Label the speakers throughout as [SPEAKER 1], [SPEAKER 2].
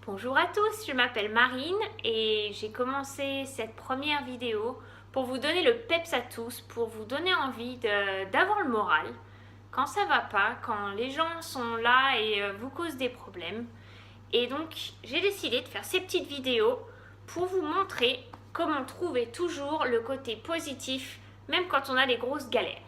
[SPEAKER 1] Bonjour à tous, je m'appelle Marine et j'ai commencé cette première vidéo pour vous donner le peps à tous, pour vous donner envie d'avoir le moral quand ça va pas, quand les gens sont là et vous causent des problèmes. Et donc j'ai décidé de faire ces petites vidéos pour vous montrer comment trouver toujours le côté positif, même quand on a des grosses galères.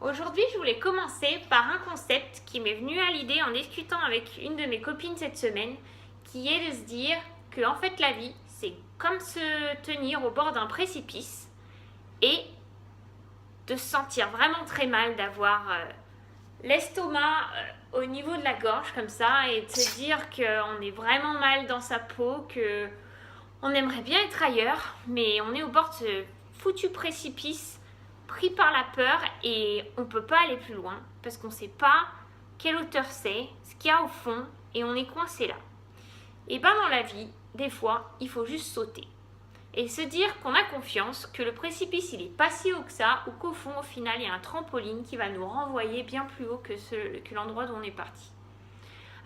[SPEAKER 1] Aujourd'hui, je voulais commencer par un concept qui m'est venu à l'idée en discutant avec une de mes copines cette semaine, qui est de se dire que en fait la vie, c'est comme se tenir au bord d'un précipice et de se sentir vraiment très mal, d'avoir l'estomac au niveau de la gorge comme ça et de se dire qu'on est vraiment mal dans sa peau, que on aimerait bien être ailleurs, mais on est au bord de ce foutu précipice, pris par la peur et on ne peut pas aller plus loin parce qu'on ne sait pas quelle hauteur c'est, ce qu'il y a au fond et on est coincé là. Et bien dans la vie, des fois, il faut juste sauter et se dire qu'on a confiance, que le précipice il est pas si haut que ça ou qu'au fond au final il y a un trampoline qui va nous renvoyer bien plus haut que l'endroit d'où on est parti.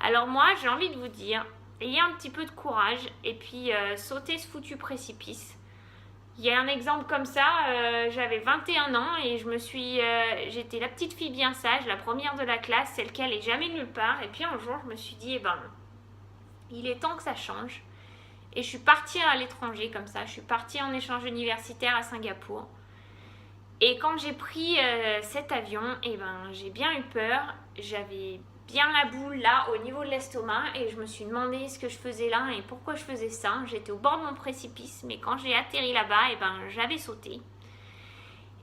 [SPEAKER 1] Alors moi j'ai envie de vous dire, ayez un petit peu de courage et puis sautez ce foutu précipice. Il y a un exemple comme ça, j'avais 21 ans et j'étais la petite fille bien sage, la première de la classe, celle qui allait jamais nulle part. Et puis un jour, je me suis dit, il est temps que ça change. Et je suis partie à l'étranger comme ça, je suis partie en échange universitaire à Singapour. Et quand j'ai pris cet avion, j'ai bien eu peur, j'avais bien la boule là au niveau de l'estomac et je me suis demandé ce que je faisais là et pourquoi je faisais ça. J'étais au bord de mon précipice, mais quand j'ai atterri là-bas, j'avais sauté.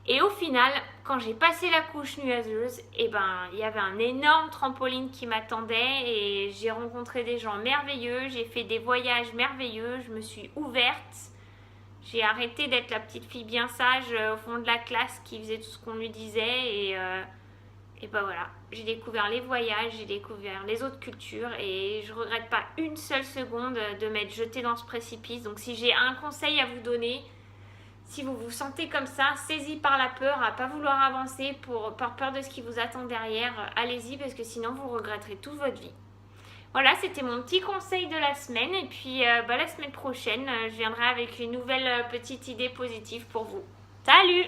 [SPEAKER 1] Et au final, quand j'ai passé la couche nuageuse, il y avait un énorme trampoline qui m'attendait et j'ai rencontré des gens merveilleux, j'ai fait des voyages merveilleux, je me suis ouverte. J'ai arrêté d'être la petite fille bien sage au fond de la classe qui faisait tout ce qu'on lui disait et voilà, j'ai découvert les voyages, j'ai découvert les autres cultures et je regrette pas une seule seconde de m'être jetée dans ce précipice. Donc si j'ai un conseil à vous donner, si vous vous sentez comme ça, saisis par la peur, à pas vouloir avancer par peur de ce qui vous attend derrière, allez-y parce que sinon vous regretterez toute votre vie. Voilà, c'était mon petit conseil de la semaine et puis la semaine prochaine, je viendrai avec une nouvelle petite idée positive pour vous. Salut!